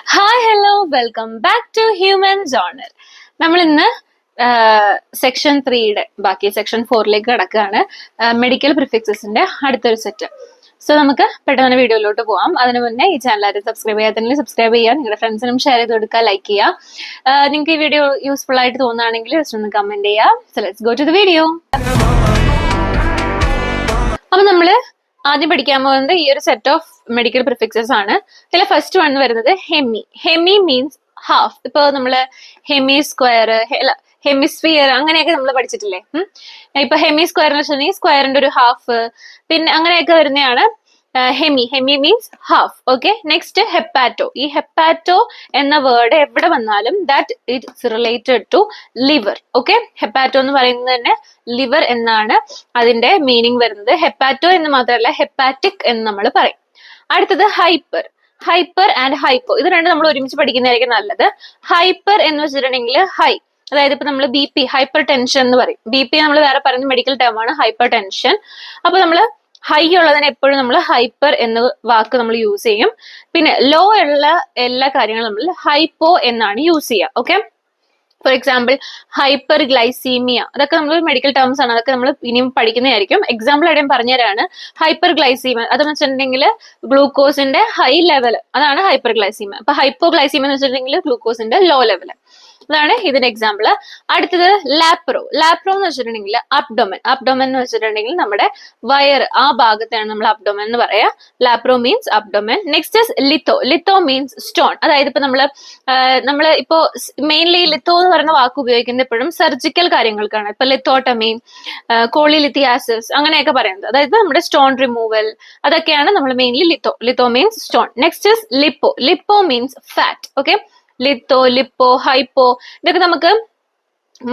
Hi hello welcome back to human journal. നമ്മൾ ഇന്ന് section 3യുടെ ബാക്കി സെക്ഷൻ 4ലേക്ക് കിടക്കുകയാണ്. മെഡിക്കൽ പ്രിഫിക്സസിന്റെ അടുത്തൊരു സെറ്റ്. സോ നമുക്ക് പെട്ടെന്ന് വീഡിയോയിലോട്ട് പോകാം. അതിന് മുന്നേ ഈ ചാനൽ ആരും സബ്സ്ക്രൈബ് ചെയ്യാത്തതിൽ സബ്സ്ക്രൈബ് ചെയ്യുക, നിങ്ങളുടെ ഫ്രണ്ട്സിനും ഷെയർ ചെയ്ത് കൊടുക്കുക, ലൈക്ക് ചെയ്യുക. നിങ്ങൾക്ക് ഈ വീഡിയോ യൂസ്ഫുൾ ആയിട്ട് തോന്നുകയാണെങ്കിൽ ജസ്റ്റ് ഒന്ന് കമന്റ് ചെയ്യുക. So let's go to the video. അപ്പൊ നമ്മള് ആദ്യം പഠിക്കാൻ പോകുന്നത് ഈ ഒരു സെറ്റ് ഓഫ് മെഡിക്കൽ പ്രിഫിക്സസ് ആണ്. ഇതിലെ ഫസ്റ്റ് വൺ വരുന്നത് ഹെമി. Hemi means half. ഇപ്പൊ നമ്മള് ഹെമി സ്ക്വയർ, ഹെമിസ്ഫിയർ അങ്ങനെയൊക്കെ നമ്മൾ പഠിച്ചിട്ടില്ലേ. ഇപ്പൊ ഹെമി സ്ക്വയർ എന്ന് വെച്ചിട്ടുണ്ടെങ്കിൽ സ്ക്വയറിന്റെ ഒരു ഹാഫ്, പിന്നെ അങ്ങനെയൊക്കെ വരുന്നതാണ് hemi. Hemi means half. Okay, next hepato. ഈ ഹെപ്പാറ്റോ എന്ന വേർഡ് എവിടെ വന്നാലും that it's related to liver. Okay, hepato എന്ന് പറയുന്നത് തന്നെ ലിവർ എന്നാണ് അതിന്റെ മീനിങ് വരുന്നത്. ഹെപ്പാറ്റോ എന്ന് മാത്രമല്ല ഹെപ്പാറ്റിക് എന്ന് നമ്മൾ പറയും. അടുത്തത് ഹൈപ്പർ. ഹൈപ്പർ ആൻഡ് ഹൈപ്പോ, ഇത് രണ്ടും നമ്മൾ ഒരുമിച്ച് പഠിക്കുന്നതായിരിക്കും നല്ലത്. ഹൈപ്പർ എന്ന് വെച്ചിട്ടുണ്ടെങ്കിൽ ഹൈ, അതായത് ഇപ്പൊ നമ്മൾ ബി പി, ഹൈപ്പർ ടെൻഷൻ എന്ന് പറയും. ബി പി നമ്മൾ വേറെ പറയുന്ന മെഡിക്കൽ ടേം ആണ് ഹൈപ്പർ ടെൻഷൻ. അപ്പൊ നമ്മള് ഹൈ ഉള്ളതിന് എപ്പോഴും നമ്മൾ ഹൈപ്പർ എന്ന വാക്ക് നമ്മൾ യൂസ് ചെയ്യും. പിന്നെ ലോ ഉള്ള എല്ലാ കാര്യങ്ങളും നമ്മൾ ഹൈപ്പോ എന്നാണ് യൂസ് ചെയ്യുക. Okay, for example hyper glycaemia, അതൊക്കെ നമ്മൾ മെഡിക്കൽ ടേംസ് ആണ്. അതൊക്കെ നമ്മൾ ഇനിയും പഠിക്കുന്നതായിരിക്കും. എക്സാമ്പിൾ എവിടെയും പറഞ്ഞുതരാണ്. ഹൈപ്പർ ഗ്ലൈസീമിയ അതെന്ന് വെച്ചിട്ടുണ്ടെങ്കിൽ ഗ്ലൂക്കോസിന്റെ ഹൈ ലെവൽ, അതാണ് ഹൈപ്പർ ഗ്ലൈസീമിയ. അപ്പൊ ഹൈപ്പോ ഗ്ലൈസീമിയ എന്ന് വെച്ചിട്ടുണ്ടെങ്കിൽ ഗ്ലൂക്കോസിന്റെ ലോ ലെവൽ. അതാണ് ഇതിന്റെ എക്സാമ്പിൾ. അടുത്തത് ലാപ്രോ. ലാപ്രോ എന്ന് വെച്ചിട്ടുണ്ടെങ്കിൽ അബ്ഡോമൻ. അബ്ഡോമൻ എന്ന് വെച്ചിട്ടുണ്ടെങ്കിൽ നമ്മുടെ വയർ, ആ ഭാഗത്താണ് നമ്മൾ അബ്ഡോമൻ എന്ന് പറയാ. Laparo means abdomen. Next litho. Litho means stone. അതായത് ഇപ്പൊ നമ്മള് ഇപ്പോ മെയിൻലി ലിത്തോ എന്ന് പറയുന്ന വാക്ക് ഉപയോഗിക്കുന്നത് എപ്പോഴും സർജിക്കൽ കാര്യങ്ങൾക്കാണ്. ഇപ്പൊ ലിത്തോട്ടമി, കോളിലിത്തിയാസിസ് അങ്ങനെയൊക്കെ പറയുന്നത്. അതായത് നമ്മുടെ സ്റ്റോൺ റിമൂവൽ, അതൊക്കെയാണ് നമ്മൾ mainly litho. Litho means stone. Next lipo. Lipo means fat. Okay, litho, lipo, hypo, ഇതൊക്കെ നമുക്ക്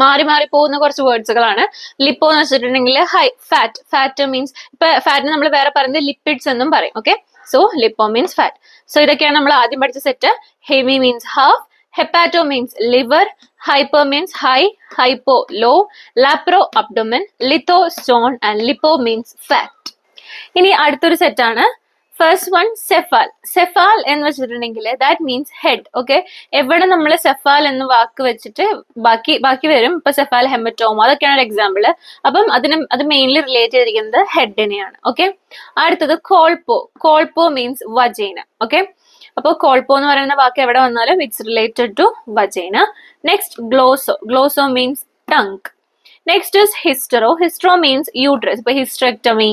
മാറി മാറി പോകുന്ന കുറച്ച് വേർഡ്സുകളാണ്. ലിപ്പോ എന്ന് വെച്ചിട്ടുണ്ടെങ്കിൽ ഹൈ ഫാറ്റ്. ഫാറ്റ് മീൻസ് ഇപ്പൊ ഫാറ്റിന് നമ്മൾ വേറെ പറയുന്നത് ലിപ്പിഡ്സ് എന്നും പറയും. Okay, so lipo means fat. So ഇതൊക്കെയാണ് നമ്മൾ ആദ്യം പഠിച്ച set. Hemi means half, hepato means liver, hyper means high, hypo low, laparo abdomen, litho stone and lipo means fat. ഇനി അടുത്തൊരു സെറ്റാണ് ഫസ്റ്റ് വൺ സെഫാൽ. സെഫാൽ എന്ന് വെച്ചിട്ടുണ്ടെങ്കിൽ ദാറ്റ് മീൻസ് ഹെഡ്. ഓക്കെ, എവിടെ നമ്മൾ സെഫാൽ എന്ന വാക്ക് വെച്ചിട്ട് ബാക്കി വരും. ഇപ്പൊ സെഫാൽ, ഹെമറ്റോമ, അതൊക്കെയാണ് എക്സാമ്പിൾ. അപ്പം അത് മെയിൻലി റിലേറ്റ് ചെയ്തിരിക്കുന്നത് ഹെഡിനെയാണ്. ഓക്കെ, അടുത്തത് colpo. Colpo means vagina. Okay, അപ്പോൾ കോൾപോ എന്ന് പറയുന്ന വാക്ക് എവിടെ വന്നാലും it's related to vagina. Next glosso. Glosso means tongue. Next is hystero. Hystero means uterus. ഇപ്പൊ ഹിസ്റ്ററെക്ടമി,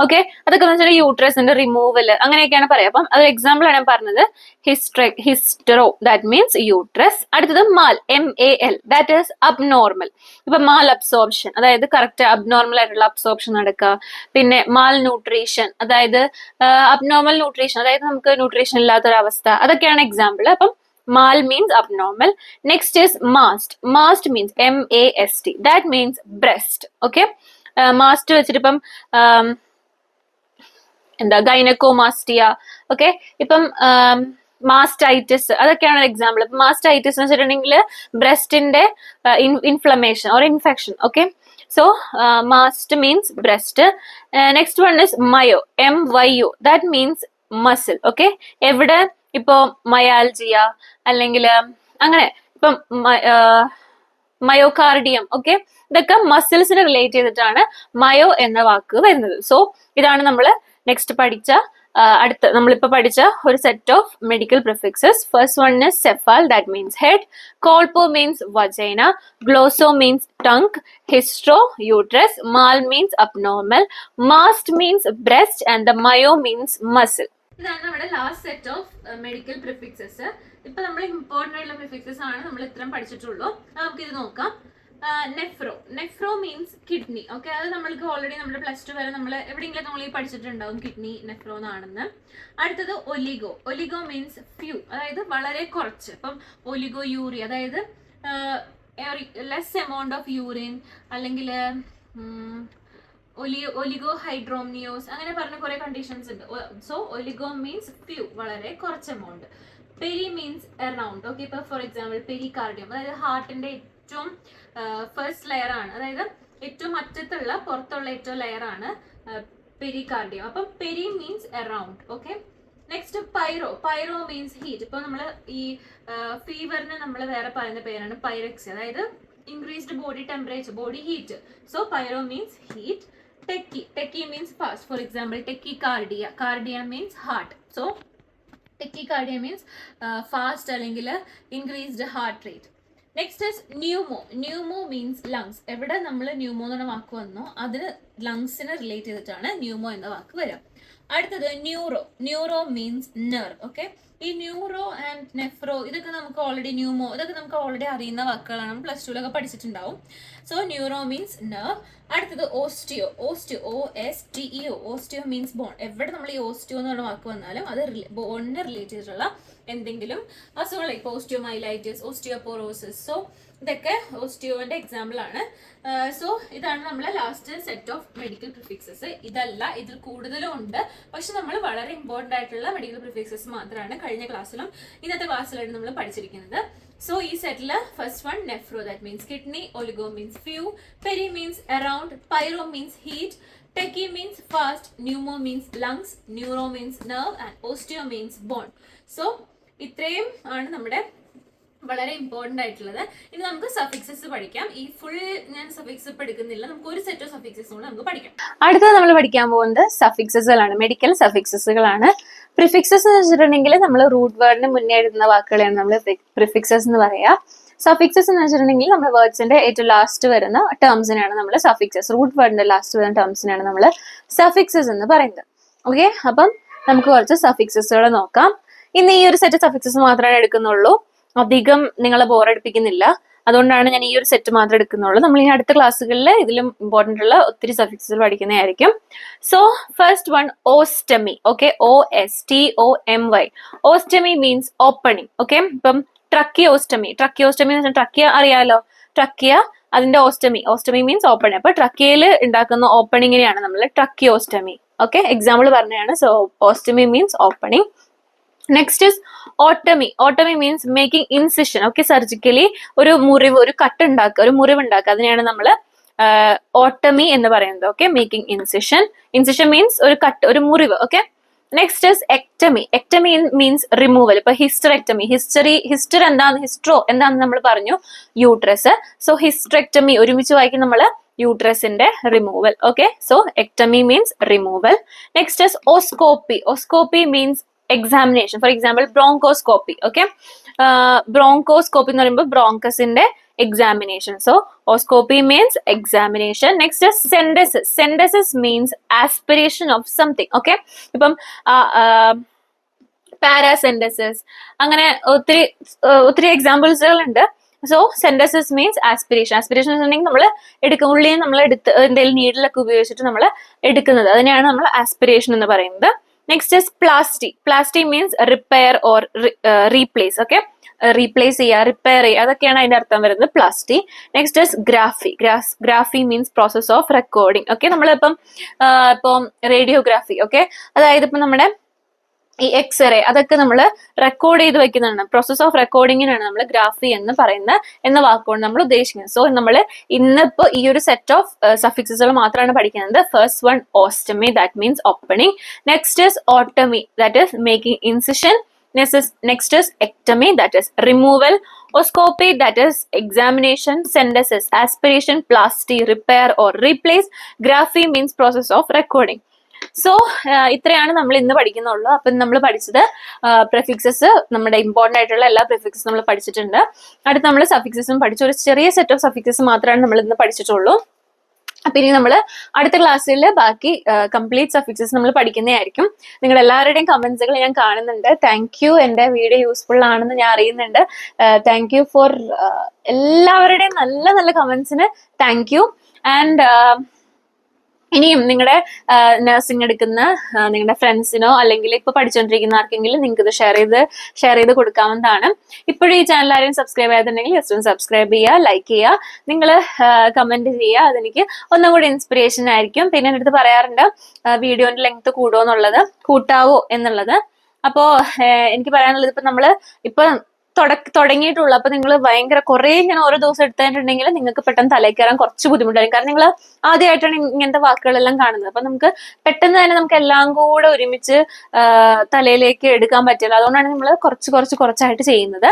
ഓക്കെ, അതൊക്കെ വെച്ചാൽ യൂട്രസിന്റെ റിമൂവൽ അങ്ങനെയൊക്കെയാണ് പറയാം. അപ്പം അത് എക്സാമ്പിൾ ആണ് ഞാൻ പറഞ്ഞത്. ഹിസ്റ്ററോ ദാറ്റ് മീൻസ് യൂട്രസ്. അടുത്തത് മാൽ, MAL, ദാറ്റ് ഈസ് അബ്നോർമൽ. ഇപ്പൊ മാൽ അബ്സോർപ്ഷൻ, അതായത് കറക്റ്റ് അബ്നോർമൽ ആയിട്ടുള്ള അബ്സോർപ്ഷൻ നടക്കുക. പിന്നെ മാൽ ന്യൂട്രീഷൻ, അതായത് അബ്നോർമൽ ന്യൂട്രീഷൻ, അതായത് നമുക്ക് ന്യൂട്രീഷൻ ഇല്ലാത്തൊരവസ്ഥ, അതൊക്കെയാണ് എക്സാമ്പിൾ. അപ്പം mal means abnormal. Next is mast. Mast means MAST, that means breast. Okay, mast വെച്ചിട്ടിപ്പം എന്താ ഗൈനക്കോമാസ്റ്റിയ. ഓക്കെ, ഇപ്പം മാസ്റ്റൈറ്റിസ്, അതൊക്കെയാണ് എക്സാമ്പിൾ. ഇപ്പം മാസ്റ്റൈറ്റിസ് എന്ന് വെച്ചിട്ടുണ്ടെങ്കിൽ ബ്രസ്റ്റിന്റെ inflammation or infection. Okay, so mast means breast. Next one is myo, MYO, that means muscle. Okay, എവിടെ ഇപ്പോ മയാൽജിയ അല്ലെങ്കിൽ അങ്ങനെ ഇപ്പം മയോകാർഡിയം, ഓക്കെ, ഇതൊക്കെ മസിൽസിനെ റിലേറ്റ് ചെയ്തിട്ടാണ് മയോ എന്ന വാക്ക് വരുന്നത്. സോ ഇതാണ് നമ്മൾ നെക്സ്റ്റ് പഠിച്ച നമ്മളിപ്പോ പഠിച്ച ഒരു set of medical prefixes. First one is cephal, that means head. Colpo means vagina. Glosso means tongue. Hystero uterus. Mal means abnormal. Mast means breast and the myo means muscle. ഇതാണ് നമ്മുടെ last set of medical prefixes. ഇപ്പൊ നമ്മൾ important ആയിട്ടുള്ള prefixes ആണ് നമ്മൾ ഇത്രയും പഠിച്ചിട്ടുള്ളൂ. നമുക്ക് ഇത് നോക്കാം. Nephro. Nephro means kidney. Okay, അത് നമ്മൾക്ക് ഓൾറെഡി നമ്മുടെ പ്ലസ് 2 വരെ നമ്മൾ എവിടെയെങ്കിലും നമ്മൾ ഈ പഠിച്ചിട്ടുണ്ടാവും കിഡ്നി നെഫ്രോ എന്നാണെന്ന്. അടുത്തത് ഒലിഗോ. ഒലിഗോ മീൻസ് ഫ്യൂ, അതായത് വളരെ കുറച്ച്. ഇപ്പം ഒലിഗോ യൂറി, അതായത് ലെസ് എമൗണ്ട് ഓഫ് യൂറിൻ, അല്ലെങ്കിൽ ഒലിഗോ ഹൈഡ്രോമിയോസ്, അങ്ങനെ പറഞ്ഞ കുറെ കണ്ടീഷൻസ് ഉണ്ട്. സോ ഒലിഗോ മീൻസ് ഫ്യൂ, വളരെ കുറച്ച് amount. Peri means around. Okay, ഇപ്പൊ ഫോർ എക്സാമ്പിൾ പെരികാർഡിയം, അതായത് ഹാർട്ടിന്റെ ഏറ്റവും ഫസ്റ്റ് ലെയർ ആണ്, അതായത് ഏറ്റവും അറ്റത്തുള്ള പുറത്തുള്ള ഏറ്റവും ലെയർ ആണ് പെരികാർഡിയം. അപ്പം peri means around. Okay, next pyro. Pyro means heat. ഇപ്പൊ നമ്മള് ഈ ഫീവറിന് നമ്മൾ വേറെ പറയുന്ന പേരാണ് പൈറക്സി, അതായത് increased body temperature, body heat. So pyro means heat. Tachy. Tachy means fast. For example tachy cardia. Cardia means heart. So tachy cardia means fast അല്ലെങ്കിൽ increased heart rate. Next is pneumo. Pneumo means lungs. എവിടെ നമ്മൾ pneumo എന്ന വാക്ക് വന്നോ അതിന് ലങ്സിനെ relate ചെയ്തിട്ടാണ് pneumo എന്ന വാക്ക് വരിക. അടുത്തത് neuro. Neuro means nerve. Okay, ഈ ന്യൂറോ ആൻഡ് നെഫ്രോ ഇതൊക്കെ നമുക്ക് ഓൾറെഡി, ന്യൂമോ ഇതൊക്കെ നമുക്ക് ഓൾറെഡി അറിയുന്ന വാക്കുകളാണ്, നമ്മൾ പ്ലസ് ടുവിലൊക്കെ പഠിച്ചിട്ടുണ്ടാവും. So neuro means nerve. അടുത്തത് osteo. Osteo, OSTEO. Osteo means bone. എവിടെ നമ്മൾ ഈ ഓസ്റ്റിയോ എന്ന് പറഞ്ഞ വാക്ക് വന്നാലും അത് ബോണിനെ റിലേറ്റ് ചെയ്തിട്ടുള്ള എന്തെങ്കിലും അസുഖങ്ങൾ, ഇപ്പോൾ ഓസ്റ്റിയോമൈലൈറ്റിസ്, ഓസ്റ്റിയോപോറോസിസ്. സോ ഇതൊക്കെ ഓസ്റ്റിയോന്റെ എക്സാമ്പിൾ ആണ്. സോ ഇതാണ് നമ്മളെ last set of medical prefixes. ഇതല്ല, ഇതിൽ കൂടുതലും ഉണ്ട്, പക്ഷെ നമ്മൾ വളരെ ഇമ്പോർട്ടൻ്റ് ആയിട്ടുള്ള മെഡിക്കൽ പ്രിഫിക്സസ് മാത്രമാണ് കഴിഞ്ഞ ക്ലാസ്സിലും ഇന്നത്തെ ക്ലാസ്സിലായിട്ട് നമ്മൾ പഠിച്ചിരിക്കുന്നത്. സോ ഈ സെറ്റിൽ first one nephro, that means kidney. Oligo means few. Peri means around. Pyro means heat. Tachy means fast. Pneumo means lungs. Neuro means nerve and osteo means bone. So ഇത്രയും ആണ് നമ്മുടെ വളരെ ഇമ്പോർട്ടൻ്റ് ആയിട്ടുള്ളത്. ഇനി നമുക്ക് suffixes പഠിക്കാം. ഈ full ഞാൻ സഫിക്സ് ഇപ്പം എടുക്കുന്നില്ല, നമുക്ക് ഒരു സെറ്റ് ഓഫ് സഫിക്സസ് കൂടെ നമുക്ക് പഠിക്കാം. അടുത്തത് നമ്മൾ പഠിക്കാൻ പോകുന്നത് സഫിക്സസുകളാണ്, മെഡിക്കൽ സഫിക്സസുകളാണ്. പ്രിഫിക്സസ് എന്ന് വെച്ചിട്ടുണ്ടെങ്കിൽ നമ്മൾ റൂട്ട് വേർഡിന് മുന്നേ എഴുതുന്ന വാക്കുകളെയാണ് നമ്മൾ പ്രിഫിക്സസ് എന്ന് പറയാം. സഫിക്സസ് എന്ന് വെച്ചിട്ടുണ്ടെങ്കിൽ നമ്മുടെ വേർഡ്സിന്റെ ഏറ്റവും ലാസ്റ്റ് വരുന്ന ടേംസിനാണ് നമ്മൾ സഫിക്സസ്, റൂട്ട് വേർഡിന്റെ ലാസ്റ്റ് വരുന്ന ടേംസിനാണ് നമ്മൾ സഫിക്സസ് എന്ന് പറയുന്നത്. ഓക്കെ, അപ്പം നമുക്ക് കുറച്ച് സഫിക്സസുകൾ നോക്കാം. ഇന്ന് ഈ ഒരു സെറ്റ് സഫിക്സസ് മാത്രമേ എടുക്കുന്നുള്ളൂ, അധികം നിങ്ങളെ ബോറടിപ്പിക്കുന്നില്ല, അതുകൊണ്ടാണ് ഞാൻ ഈ ഒരു സെറ്റ് മാത്രമേ എടുക്കുന്നുള്ളൂ. നമ്മൾ ഇനി അടുത്ത ക്ലാസ്സുകളിൽ ഇതിലും ഇമ്പോർട്ടൻ്റ് ഉള്ള ഒത്തിരി സഫിക്സുകൾ പഠിക്കുന്നതായിരിക്കും. So first one, ostomy. Okay, OSTOMY. Ostomy means opening. Okay, ഇപ്പം ട്രക്കിയോസ്റ്റമി. ട്രക്കിയോസ്റ്റമി എന്ന് വെച്ചാൽ ട്രക്കിയ അറിയാലോ, ട്രക്കിയ അതിന്റെ ഓസ്റ്റമി മീൻസ് ഓപ്പണിംഗ്. അപ്പൊ ട്രക്കിയയിൽ ഉണ്ടാക്കുന്ന ഓപ്പണിങ്ങിനെയാണ് നമ്മൾ ട്രക്കിയോസ്റ്റമി. ഓക്കെ, എക്സാമ്പിൾ പറഞ്ഞതാണ്. So ostomy means opening. Next is otomy. Otomy means making incision. Okay, surgically ഒരു മുറിവ്, ഒരു കട്ട് ഉണ്ടാക്കുക, ഒരു മുറിവ് ഉണ്ടാക്കുക, അതിനെയാണ് നമ്മൾ ഓട്ടമി എന്ന് പറയുന്നത്. Okay, making incision. Incision means ഒരു കട്ട്, ഒരു മുറിവ്. Okay, next is ectomy. Ectomy means removal. ഇപ്പൊ ഹിസ്റ്ററെക്ടമി, ഹിസ്റ്റർ എന്താന്ന്, ഹിസ്ട്രോ എന്താന്ന് നമ്മൾ പറഞ്ഞു, യൂട്രസ്. സോ ഹിസ്റ്ററെക്ടമി ഒരുമിച്ച് വായിക്കും നമ്മൾ, യൂട്രസിന്റെ removal. Okay, so ectomy means removal. Next is oscopy. Oscopy means examination. For example bronchoscopy. Okay, bronchoscopy എന്ന് പറയുമ്പോൾ ബ്രോങ്കസിന്റെ examination. So oscopy means examination. Next centesis. Centesis means aspiration of something. Okay, ഇപ്പം paracentesis, അങ്ങനെ ഒത്തിരി എക്സാമ്പിൾസുകൾ ഉണ്ട്. So centesis means aspiration. Aspiration വെച്ചിട്ടുണ്ടെങ്കിൽ നമ്മൾ എടുക്കും, ഉള്ളിൽ നമ്മൾ എടുത്ത് എന്തെങ്കിലും നീഡിലൊക്കെ ഉപയോഗിച്ചിട്ട് നമ്മൾ എടുക്കുന്നത്, അതിനെയാണ് നമ്മൾ ആസ്പിരേഷൻ എന്ന് പറയുന്നത്. Next is plasty. Plasty means repair or replace. Okay, replace ചെയ്യുക, റിപ്പയർ ചെയ്യുക, അതൊക്കെയാണ് അതിന്റെ അർത്ഥം വരുന്നത്, plasty. Next is graphy. Graphy means process of recording. Okay, നമ്മളിപ്പം റേഡിയോഗ്രാഫി. ഓക്കെ, അതായത് ഇപ്പം നമ്മുടെ ഈ എക്സ്റേ അതൊക്കെ നമ്മൾ റെക്കോർഡ് ചെയ്ത് വെക്കുന്നതാണ്. പ്രോസസ് ഓഫ് റെക്കോർഡിങ്ങിനാണ് നമ്മൾ ഗ്രാഫി എന്ന് പറയുന്ന എന്ന വാക്കുകൊണ്ട് നമ്മൾ ഉദ്ദേശിക്കുന്നത്. സോ നമ്മൾ ഇന്നിപ്പോ ഈ ഒരു സെറ്റ് ഓഫ് സഫിക്സുകൾ മാത്രമാണ് പഠിക്കുന്നത്. First one ostomy, that means opening. Next is otomy, that is making incision. Next is ectomy, that is removal. Oscopy, that is examination. Synthesis, aspiration. Plasty, repair or replace. Graphy means process of recording. So ഇത്രയാണ് നമ്മൾ ഇന്ന് പഠിക്കുന്നുള്ളൂ. അപ്പം നമ്മൾ പഠിച്ചത് prefixes, നമ്മുടെ important ആയിട്ടുള്ള എല്ലാ പ്രിഫിക്സസും നമ്മൾ പഠിച്ചിട്ടുണ്ട്. അടുത്ത് നമ്മൾ സഫിക്സസും പഠിച്ചു. ഒരു ചെറിയ സെറ്റ് ഓഫ് സഫിക്സസ് മാത്രമാണ് നമ്മൾ ഇന്ന് പഠിച്ചിട്ടുള്ളൂ. അപ്പൊ ഇനി നമ്മൾ അടുത്ത ക്ലാസ്സിൽ ബാക്കി കംപ്ലീറ്റ് സഫിക്സസ് നമ്മൾ പഠിക്കുന്നതായിരിക്കും. നിങ്ങൾ എല്ലാവരുടെയും കമന്റ്സുകൾ ഞാൻ കാണുന്നുണ്ട്. താങ്ക് യു, എന്റെ വീഡിയോ യൂസ്ഫുൾ ആണെന്ന് ഞാൻ അറിയുന്നുണ്ട്. താങ്ക് യു ഫോർ എല്ലാവരുടെയും നല്ല നല്ല കമന്റ്സിന് താങ്ക് യു. ആൻഡ് ഇനിയും നിങ്ങളുടെ നഴ്സിംഗ് എടുക്കുന്ന നിങ്ങളുടെ ഫ്രണ്ട്സിനോ അല്ലെങ്കിൽ ഇപ്പൊ പഠിച്ചുകൊണ്ടിരിക്കുന്ന ആർക്കെങ്കിലും നിങ്ങൾക്ക് ഇത് ഷെയർ ചെയ്ത് കൊടുക്കാവുന്നതാണ്. ഇപ്പോഴും ഈ ചാനൽ ആരെയും സബ്സ്ക്രൈബ് ചെയ്യാതുണ്ടെങ്കിൽ ജസ്റ്റ് ഒന്ന് സബ്സ്ക്രൈബ് ചെയ്യുക, ലൈക്ക് ചെയ്യുക, നിങ്ങൾ കമന്റ് ചെയ്യുക. അതെനിക്ക് ഒന്നും കൂടി ഇൻസ്പിറേഷൻ ആയിരിക്കും. പിന്നെ എൻ്റെ അടുത്ത് പറയാറുണ്ട് വീഡിയോന്റെ ലെങ്ത് കൂട്ടാവോ എന്നുള്ളത്. അപ്പോ എനിക്ക് പറയാനുള്ളത്, ഇപ്പൊ തുടങ്ങിയിട്ടുള്ളൂ. അപ്പൊ നിങ്ങൾ ഭയങ്കര കുറെ ഇങ്ങനെ ഓരോ ദിവസം എടുത്തിട്ടുണ്ടെങ്കിൽ നിങ്ങൾക്ക് പെട്ടെന്ന് തലയിൽ കയറാൻ കുറച്ച് ബുദ്ധിമുട്ടായിരിക്കും. കാരണം നിങ്ങൾ ആദ്യമായിട്ടാണ് ഇങ്ങനത്തെ വാക്കുകളെല്ലാം കാണുന്നത്. അപ്പൊ നമുക്ക് പെട്ടെന്ന് തന്നെ നമുക്ക് എല്ലാം കൂടെ ഒരുമിച്ച് തലയിലേക്ക് എടുക്കാൻ പറ്റില്ല. അതുകൊണ്ടാണ് നമ്മൾ കുറച്ചായിട്ട് ചെയ്യുന്നത്.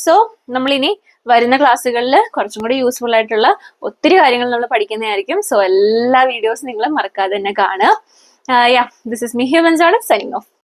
സോ നമ്മളിനി വരുന്ന ക്ലാസ്സുകളിൽ കുറച്ചും കൂടി യൂസ്ഫുൾ ആയിട്ടുള്ള ഒത്തിരി കാര്യങ്ങൾ നമ്മൾ പഠിക്കുന്നതായിരിക്കും. സോ എല്ലാ വീഡിയോസും നിങ്ങൾ മറക്കാതെ തന്നെ കാണുക. ദിസ് ഇസ് മി ഹിയർ വെൻസാണ് സൈനിങ് ഓഫ്.